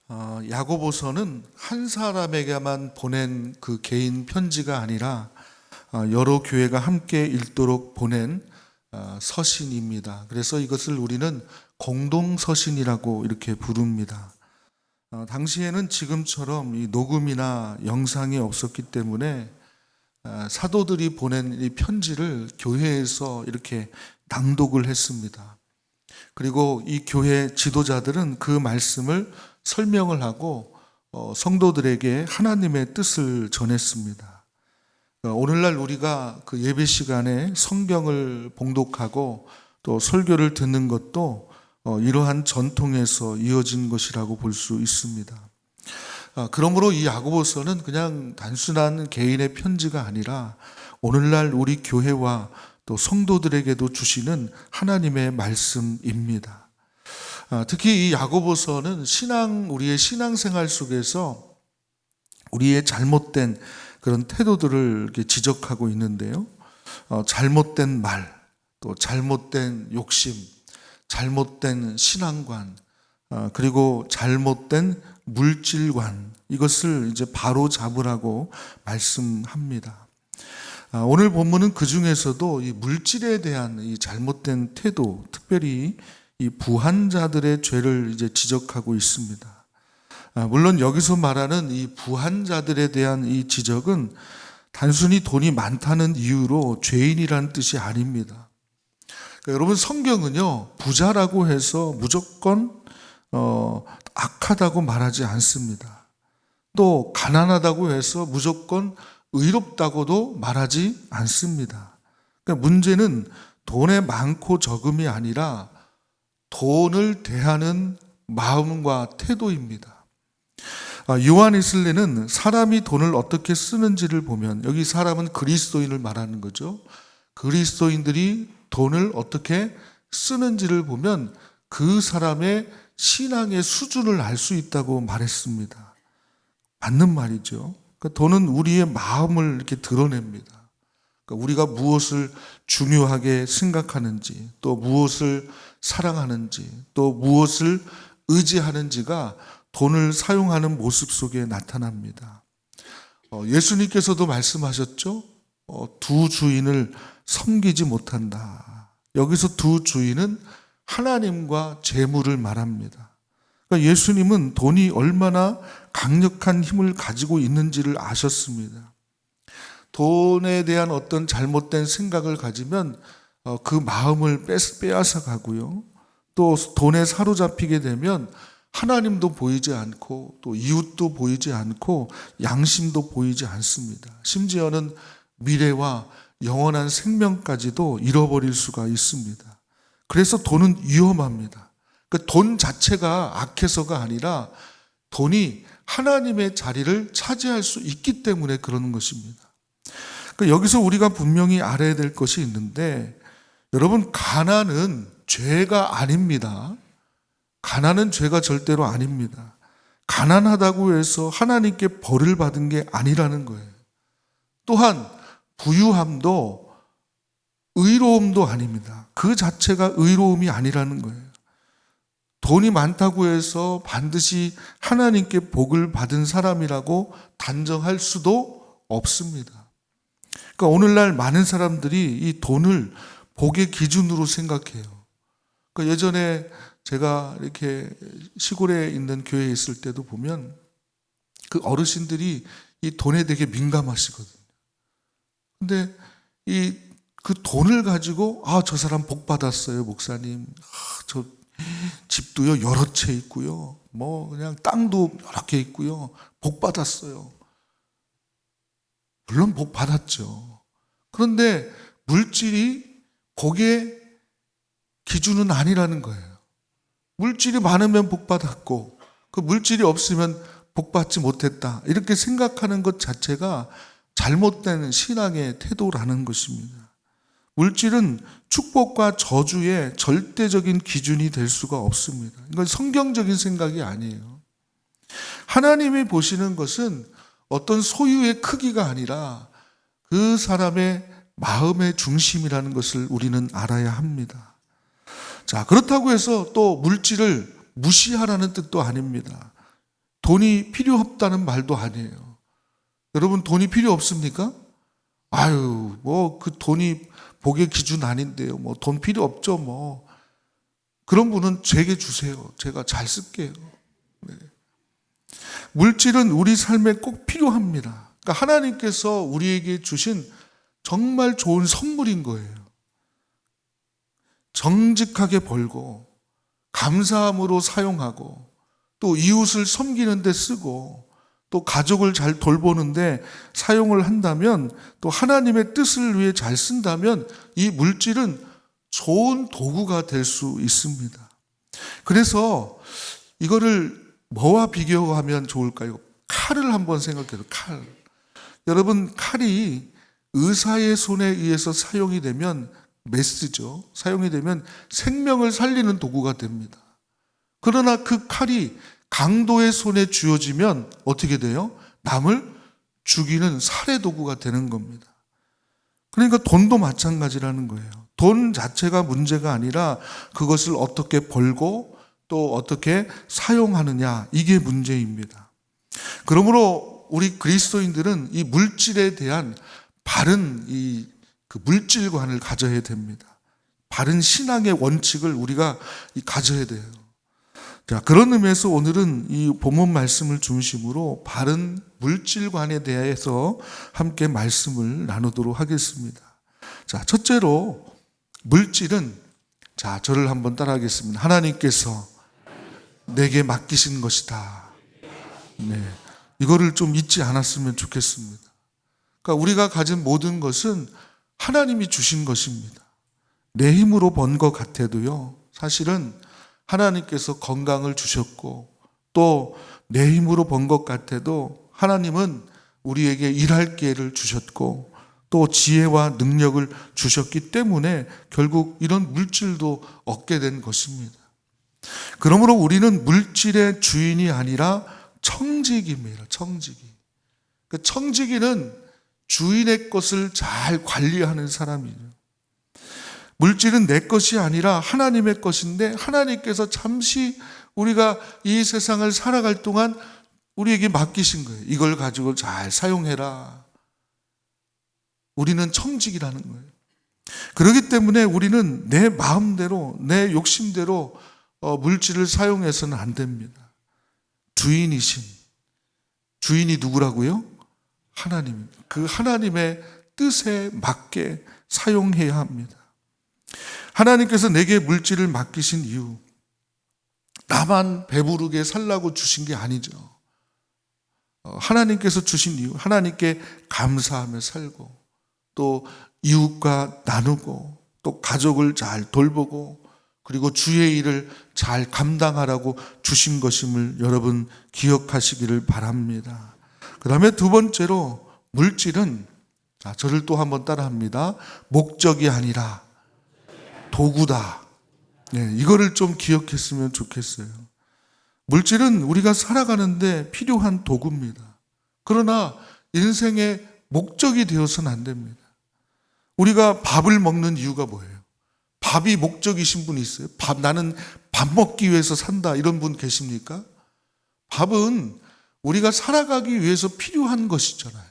야고보서는 한 사람에게만 보낸 그 개인 편지가 아니라 여러 교회가 함께 읽도록 보낸 서신입니다. 그래서 이것을 우리는 공동서신이라고 이렇게 부릅니다. 당시에는 지금처럼 이 녹음이나 영상이 없었기 때문에 사도들이 보낸 이 편지를 교회에서 이렇게 낭독을 했습니다. 그리고 이 교회 지도자들은 그 말씀을 설명을 하고 성도들에게 하나님의 뜻을 전했습니다. 오늘날 우리가 그 예배 시간에 성경을 봉독하고 또 설교를 듣는 것도 이러한 전통에서 이어진 것이라고 볼 수 있습니다. 그러므로 이 야고보서는 그냥 단순한 개인의 편지가 아니라 오늘날 우리 교회와 또 성도들에게도 주시는 하나님의 말씀입니다. 특히 이 야고보서는 우리의 신앙생활 속에서 우리의 잘못된 그런 태도들을 이렇게 지적하고 있는데요. 잘못된 말, 또 잘못된 욕심, 잘못된 신앙관, 그리고 잘못된 물질관, 이것을 이제 바로 잡으라고 말씀합니다. 오늘 본문은 그 중에서도 이 물질에 대한 이 잘못된 태도, 특별히 이 부한자들의 죄를 이제 지적하고 있습니다. 물론 여기서 말하는 이 부한자들에 대한 이 지적은 단순히 돈이 많다는 이유로 죄인이라는 뜻이 아닙니다. 그러니까 여러분, 성경은요, 부자라고 해서 무조건 악하다고 말하지 않습니다. 또 가난하다고 해서 무조건 의롭다고도 말하지 않습니다. 그러니까 문제는 돈의 많고 적음이 아니라 돈을 대하는 마음과 태도입니다. 요한 웨슬리는 사람이 돈을 어떻게 쓰는지를 보면, 여기 사람은 그리스도인을 말하는 거죠. 그리스도인들이 돈을 어떻게 쓰는지를 보면 그 사람의 신앙의 수준을 알 수 있다고 말했습니다. 맞는 말이죠. 그러니까 돈은 우리의 마음을 이렇게 드러냅니다. 그러니까 우리가 무엇을 중요하게 생각하는지, 또 무엇을 사랑하는지, 또 무엇을 의지하는지가 돈을 사용하는 모습 속에 나타납니다. 예수님께서도 말씀하셨죠. 두 주인을 섬기지 못한다. 여기서 두 주인은 하나님과 재물을 말합니다. 그러니까 예수님은 돈이 얼마나 강력한 힘을 가지고 있는지를 아셨습니다. 돈에 대한 어떤 잘못된 생각을 가지면 그 마음을 빼앗아 가고요. 또 돈에 사로잡히게 되면 하나님도 보이지 않고 또 이웃도 보이지 않고 양심도 보이지 않습니다. 심지어는 미래와 영원한 생명까지도 잃어버릴 수가 있습니다. 그래서 돈은 위험합니다. 그러니까 돈 자체가 악해서가 아니라 돈이 하나님의 자리를 차지할 수 있기 때문에 그러는 것입니다. 그러니까 여기서 우리가 분명히 알아야 될 것이 있는데, 여러분, 가난은 죄가 아닙니다. 가난은 죄가 절대로 아닙니다. 가난하다고 해서 하나님께 벌을 받은 게 아니라는 거예요. 또한 부유함도 의로움도 아닙니다. 그 자체가 의로움이 아니라는 거예요. 돈이 많다고 해서 반드시 하나님께 복을 받은 사람이라고 단정할 수도 없습니다. 그러니까 오늘날 많은 사람들이 이 돈을 복의 기준으로 생각해요. 그러니까 예전에 제가 이렇게 시골에 있는 교회에 있을 때도 보면 그 어르신들이 이 돈에 되게 민감하시거든요. 근데 그 돈을 가지고 저 사람 복 받았어요, 목사님. 저 집도요 여러 채 있고요. 그냥 땅도 여러 개 있고요. 복 받았어요. 물론 복 받았죠. 그런데 물질이 복의 기준은 아니라는 거예요. 물질이 많으면 복 받았고 그 물질이 없으면 복 받지 못했다. 이렇게 생각하는 것 자체가 잘못된 신앙의 태도라는 것입니다. 물질은 축복과 저주의 절대적인 기준이 될 수가 없습니다. 이건 성경적인 생각이 아니에요. 하나님이 보시는 것은 어떤 소유의 크기가 아니라 그 사람의 마음의 중심이라는 것을 우리는 알아야 합니다. 자, 그렇다고 해서 또 물질을 무시하라는 뜻도 아닙니다. 돈이 필요 없다는 말도 아니에요. 여러분 돈이 필요 없습니까? 아유, 뭐 그 돈이 복의 기준 아닌데요. 뭐 돈 필요 없죠. 뭐 그런 분은 제게 주세요. 제가 잘 쓸게요. 네. 물질은 우리 삶에 꼭 필요합니다. 그러니까 하나님께서 우리에게 주신 정말 좋은 선물인 거예요. 정직하게 벌고 감사함으로 사용하고 또 이웃을 섬기는 데 쓰고 또 가족을 잘 돌보는데 사용을 한다면 또 하나님의 뜻을 위해 잘 쓴다면 이 물질은 좋은 도구가 될 수 있습니다. 그래서 이거를 뭐와 비교하면 좋을까요? 칼을 한번 생각해요. 칼. 여러분 칼이 의사의 손에 의해서 사용이 되면 메스죠. 사용이 되면 생명을 살리는 도구가 됩니다. 그러나 그 칼이 강도의 손에 쥐어지면 어떻게 돼요? 남을 죽이는 살해 도구가 되는 겁니다. 그러니까 돈도 마찬가지라는 거예요. 돈 자체가 문제가 아니라 그것을 어떻게 벌고 또 어떻게 사용하느냐, 이게 문제입니다. 그러므로 우리 그리스도인들은 이 물질에 대한 바른 그 물질관을 가져야 됩니다. 바른 신앙의 원칙을 우리가 가져야 돼요. 자, 그런 의미에서 오늘은 이 본문 말씀을 중심으로 바른 물질관에 대해서 함께 말씀을 나누도록 하겠습니다. 자, 첫째로 물질은, 자, 저를 한번 따라하겠습니다. 하나님께서 내게 맡기신 것이다. 네, 이거를 좀 잊지 않았으면 좋겠습니다. 그러니까 우리가 가진 모든 것은 하나님이 주신 것입니다. 내 힘으로 번 것 같아도요, 사실은 하나님께서 건강을 주셨고 또 내 힘으로 번 것 같아도 하나님은 우리에게 일할 기회를 주셨고 또 지혜와 능력을 주셨기 때문에 결국 이런 물질도 얻게 된 것입니다. 그러므로 우리는 물질의 주인이 아니라 청지기입니다. 청지기. 그 청지기는 주인의 것을 잘 관리하는 사람이죠. 물질은 내 것이 아니라 하나님의 것인데 하나님께서 잠시 우리가 이 세상을 살아갈 동안 우리에게 맡기신 거예요. 이걸 가지고 잘 사용해라. 우리는 청직이라는 거예요. 그렇기 때문에 우리는 내 마음대로, 내 욕심대로 물질을 사용해서는 안 됩니다. 주인이 누구라고요? 하나님. 그 하나님의 뜻에 맞게 사용해야 합니다. 하나님께서 내게 물질을 맡기신 이유, 나만 배부르게 살라고 주신 게 아니죠. 하나님께서 주신 이유, 하나님께 감사하며 살고 또 이웃과 나누고 또 가족을 잘 돌보고 그리고 주의 일을 잘 감당하라고 주신 것임을 여러분 기억하시기를 바랍니다. 그 다음에 두 번째로 물질은, 저를 또 한번 따라합니다. 목적이 아니라 도구다. 네, 이거를 좀 기억했으면 좋겠어요. 물질은 우리가 살아가는데 필요한 도구입니다. 그러나 인생의 목적이 되어서는 안 됩니다. 우리가 밥을 먹는 이유가 뭐예요? 밥이 목적이신 분이 있어요? 나는 밥 먹기 위해서 산다, 이런 분 계십니까? 밥은 우리가 살아가기 위해서 필요한 것이잖아요.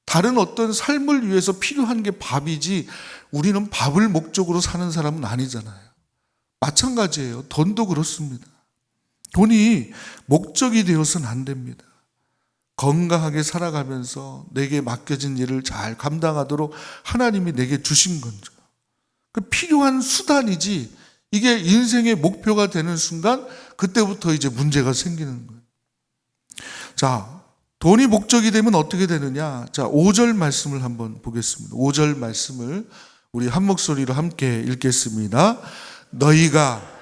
다른 어떤 삶을 위해서 필요한 게 밥이지 우리는 밥을 목적으로 사는 사람은 아니잖아요. 마찬가지예요. 돈도 그렇습니다. 돈이 목적이 되어서는 안 됩니다. 건강하게 살아가면서 내게 맡겨진 일을 잘 감당하도록 하나님이 내게 주신 거죠. 필요한 수단이지 이게 인생의 목표가 되는 순간 그때부터 이제 문제가 생기는 거예요. 자, 돈이 목적이 되면 어떻게 되느냐? 자, 5절 말씀을 한번 보겠습니다. 5절 말씀을 우리 한 목소리로 함께 읽겠습니다. 너희가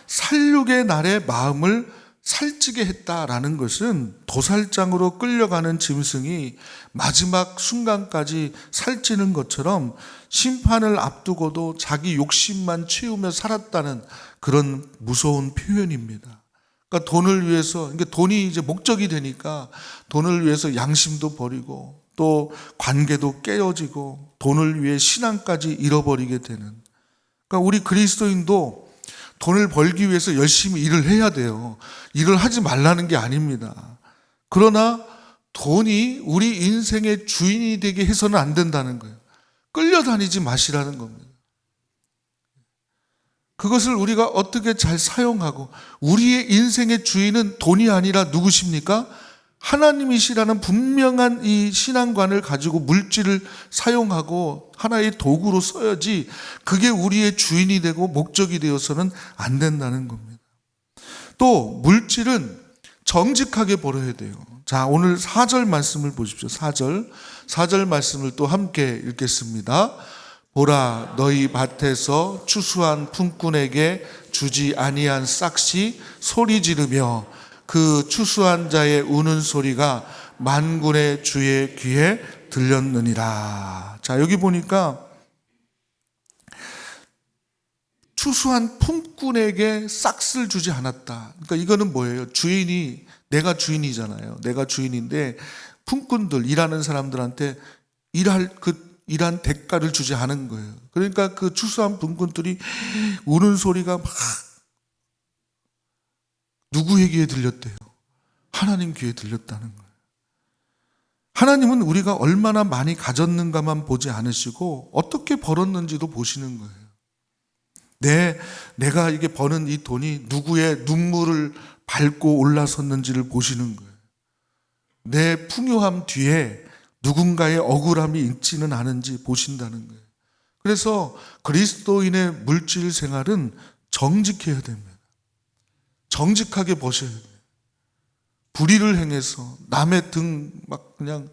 살육의 날에 마음을 살찌게 했다라는 것은 도살장으로 끌려가는 짐승이 마지막 순간까지 살찌는 것처럼 심판을 앞두고도 자기 욕심만 채우며 살았다는 그런 무서운 표현입니다. 그러니까 돈을 위해서, 그러니까 돈이 이제 목적이 되니까 돈을 위해서 양심도 버리고 또 관계도 깨어지고 돈을 위해 신앙까지 잃어버리게 되는. 그러니까 우리 그리스도인도 돈을 벌기 위해서 열심히 일을 해야 돼요. 일을 하지 말라는 게 아닙니다. 그러나 돈이 우리 인생의 주인이 되게 해서는 안 된다는 거예요. 끌려다니지 마시라는 겁니다. 그것을 우리가 어떻게 잘 사용하고, 우리의 인생의 주인은 돈이 아니라 누구십니까? 하나님이시라는 분명한 이 신앙관을 가지고 물질을 사용하고 하나의 도구로 써야지, 그게 우리의 주인이 되고 목적이 되어서는 안 된다는 겁니다. 또 물질은 정직하게 벌어야 돼요. 자, 오늘 4절 말씀을 보십시오. 4절 말씀을 또 함께 읽겠습니다. 보라, 너희 밭에서 추수한 품꾼에게 주지 아니한 싹시 소리 지르며 그 추수한 자의 우는 소리가 만군의 주의 귀에 들렸느니라. 자, 여기 보니까 추수한 품꾼에게 싹스를 주지 않았다. 그러니까 이거는 뭐예요? 주인이, 내가 주인이잖아요. 내가 주인인데 품꾼들, 일하는 사람들한테 일한 대가를 주지 않은 거예요. 그러니까 그 추수한 품꾼들이 우는 소리가 막 누구의 귀에 들렸대요? 하나님 귀에 들렸다는 거예요. 하나님은 우리가 얼마나 많이 가졌는가만 보지 않으시고 어떻게 벌었는지도 보시는 거예요. 내가 이게 버는 이 돈이 누구의 눈물을 밟고 올라섰는지를 보시는 거예요. 내 풍요함 뒤에 누군가의 억울함이 있지는 않은지 보신다는 거예요. 그래서 그리스도인의 물질 생활은 정직해야 됩니다. 정직하게 버셔야 돼요. 불의를 행해서 남의 등 막 그냥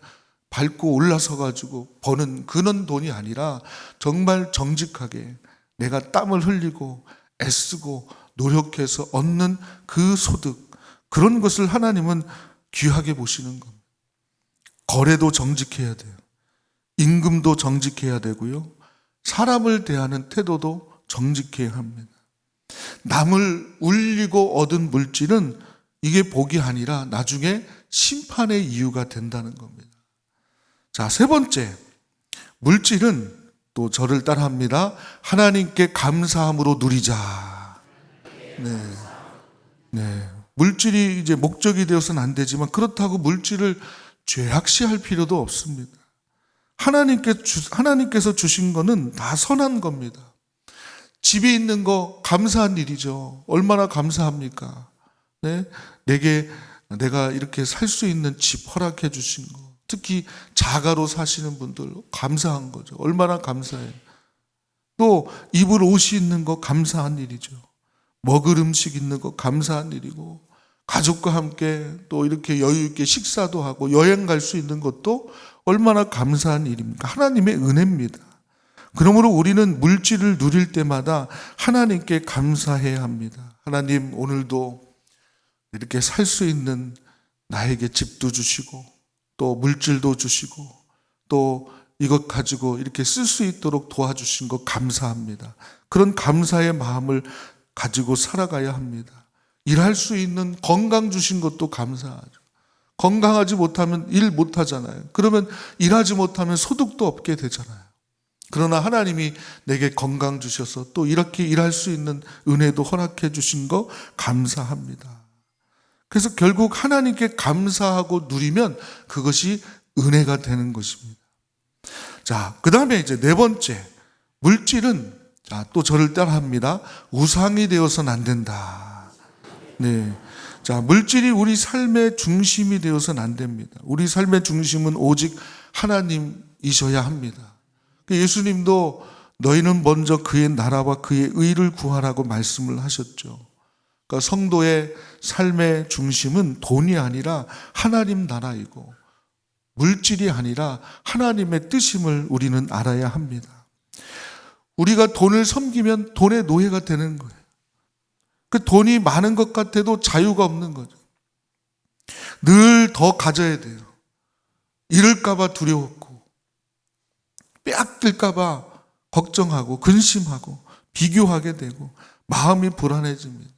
밟고 올라서 가지고 버는 그런 돈이 아니라 정말 정직하게 내가 땀을 흘리고 애쓰고 노력해서 얻는 그 소득, 그런 것을 하나님은 귀하게 보시는 겁니다. 거래도 정직해야 돼요. 임금도 정직해야 되고요. 사람을 대하는 태도도 정직해야 합니다. 남을 울리고 얻은 물질은 이게 복이 아니라 나중에 심판의 이유가 된다는 겁니다. 자, 세 번째, 물질은 또 저를 따라합니다. 하나님께 감사함으로 누리자. 네. 물질이 이제 목적이 되어서는 안 되지만 그렇다고 물질을 죄악시할 필요도 없습니다. 하나님께서 주신 거는 다 선한 겁니다. 집에 있는 거 감사한 일이죠. 얼마나 감사합니까? 네? 내가 이렇게 살 수 있는 집 허락해 주신 거. 특히 자가로 사시는 분들 감사한 거죠. 얼마나 감사해요. 또 입을 옷이 있는 거 감사한 일이죠. 먹을 음식 있는 거 감사한 일이고, 가족과 함께 또 이렇게 여유 있게 식사도 하고 여행 갈 수 있는 것도 얼마나 감사한 일입니까? 하나님의 은혜입니다. 그러므로 우리는 물질을 누릴 때마다 하나님께 감사해야 합니다. 하나님, 오늘도 이렇게 살 수 있는 나에게 집도 주시고 또 물질도 주시고 또 이것 가지고 이렇게 쓸 수 있도록 도와주신 것 감사합니다. 그런 감사의 마음을 가지고 살아가야 합니다. 일할 수 있는 건강 주신 것도 감사하죠. 건강하지 못하면 일 못하잖아요. 그러면 일하지 못하면 소득도 없게 되잖아요. 그러나 하나님이 내게 건강 주셔서 또 이렇게 일할 수 있는 은혜도 허락해 주신 거 감사합니다. 그래서 결국 하나님께 감사하고 누리면 그것이 은혜가 되는 것입니다. 자, 그 다음에 이제 네 번째, 물질은 또 저를 따라합니다. 우상이 되어서는 안 된다. 네. 자, 물질이 우리 삶의 중심이 되어서는 안 됩니다. 우리 삶의 중심은 오직 하나님이셔야 합니다. 예수님도 너희는 먼저 그의 나라와 그의 의를 구하라고 말씀을 하셨죠. 그러니까 성도의 삶의 중심은 돈이 아니라 하나님 나라이고 물질이 아니라 하나님의 뜻임을 우리는 알아야 합니다. 우리가 돈을 섬기면 돈의 노예가 되는 거예요. 그 돈이 많은 것 같아도 자유가 없는 거죠. 늘 더 가져야 돼요. 잃을까 봐 두려웠고 빼앗길까 봐 걱정하고 근심하고 비교하게 되고 마음이 불안해집니다.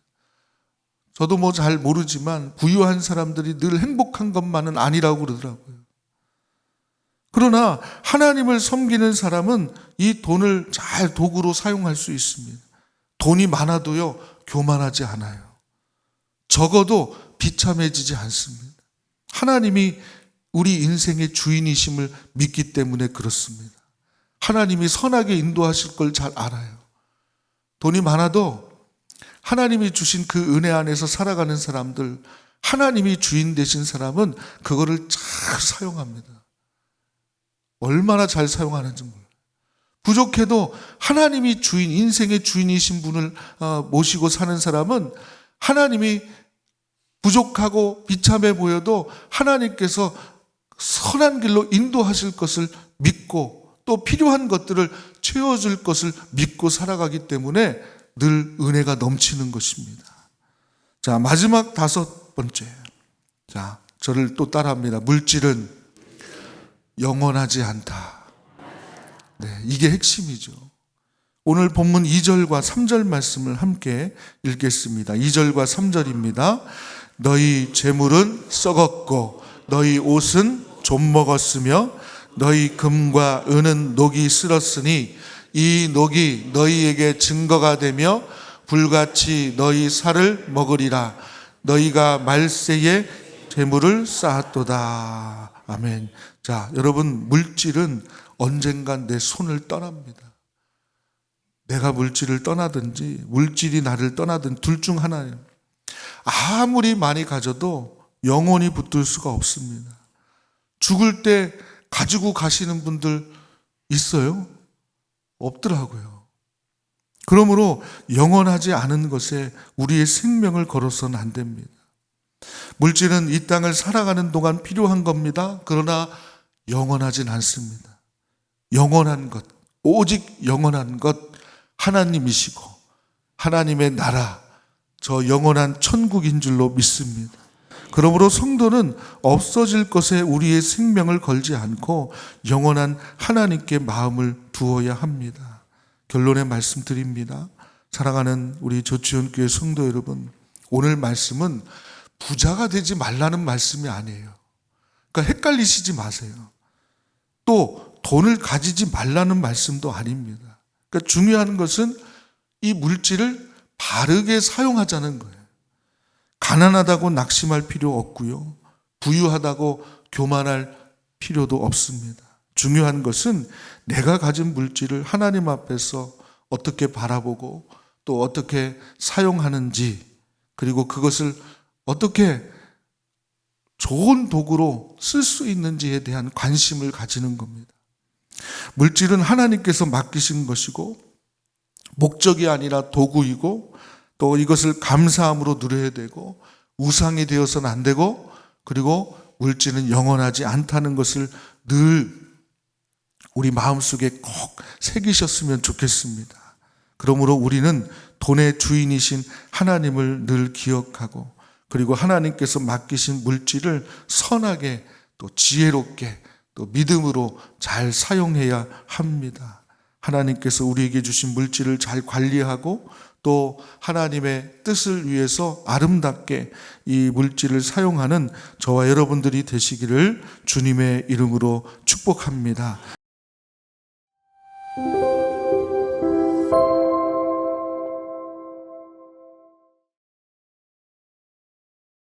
저도 뭐 잘 모르지만 부유한 사람들이 늘 행복한 것만은 아니라고 그러더라고요. 그러나 하나님을 섬기는 사람은 이 돈을 잘 도구로 사용할 수 있습니다. 돈이 많아도요, 교만하지 않아요. 적어도 비참해지지 않습니다. 하나님이 우리 인생의 주인이심을 믿기 때문에 그렇습니다. 하나님이 선하게 인도하실 걸 잘 알아요. 돈이 많아도 하나님이 주신 그 은혜 안에서 살아가는 사람들, 하나님이 주인 되신 사람은 그거를 잘 사용합니다. 얼마나 잘 사용하는지 몰라요. 부족해도 하나님이 주인, 인생의 주인이신 분을 모시고 사는 사람은 하나님이 부족하고 비참해 보여도 하나님께서 선한 길로 인도하실 것을 믿고 또 필요한 것들을 채워줄 것을 믿고 살아가기 때문에 늘 은혜가 넘치는 것입니다. 자, 마지막 5번째. 자, 저를 또 따라합니다. 물질은 영원하지 않다. 네, 이게 핵심이죠. 오늘 본문 2절과 3절 말씀을 함께 읽겠습니다. 2절과 3절입니다. 너희 재물은 썩었고 너희 옷은 좀 먹었으며 너희 금과 은은 녹이 쓸었으니 이 녹이 너희에게 증거가 되며 불같이 너희 살을 먹으리라. 너희가 말세에 재물을 쌓았도다. 아멘. 자, 여러분, 물질은 언젠간 내 손을 떠납니다. 내가 물질을 떠나든지 물질이 나를 떠나든 둘 중 하나예요. 아무리 많이 가져도 영원히 붙들 수가 없습니다. 죽을 때 가지고 가시는 분들 있어요? 없더라고요. 그러므로 영원하지 않은 것에 우리의 생명을 걸어서는 안 됩니다. 물질은 이 땅을 살아가는 동안 필요한 겁니다. 그러나 영원하진 않습니다. 영원한 것, 오직 영원한 것 하나님이시고 하나님의 나라, 저 영원한 천국인 줄로 믿습니다. 그러므로 성도는 없어질 것에 우리의 생명을 걸지 않고 영원한 하나님께 마음을 두어야 합니다. 결론의 말씀 드립니다. 사랑하는 우리 조치원교회 성도 여러분, 오늘 말씀은 부자가 되지 말라는 말씀이 아니에요. 그러니까 헷갈리시지 마세요. 또 돈을 가지지 말라는 말씀도 아닙니다. 그러니까 중요한 것은 이 물질을 바르게 사용하자는 거예요. 가난하다고 낙심할 필요 없고요. 부유하다고 교만할 필요도 없습니다. 중요한 것은 내가 가진 물질을 하나님 앞에서 어떻게 바라보고 또 어떻게 사용하는지, 그리고 그것을 어떻게 좋은 도구로 쓸 수 있는지에 대한 관심을 가지는 겁니다. 물질은 하나님께서 맡기신 것이고 목적이 아니라 도구이고 또 이것을 감사함으로 누려야 되고 우상이 되어서는 안 되고, 그리고 물질은 영원하지 않다는 것을 늘 우리 마음속에 꼭 새기셨으면 좋겠습니다. 그러므로 우리는 돈의 주인이신 하나님을 늘 기억하고, 그리고 하나님께서 맡기신 물질을 선하게 또 지혜롭게 또 믿음으로 잘 사용해야 합니다. 하나님께서 우리에게 주신 물질을 잘 관리하고 또 하나님의 뜻을 위해서 아름답게 이 물질을 사용하는 저와 여러분들이 되시기를 주님의 이름으로 축복합니다.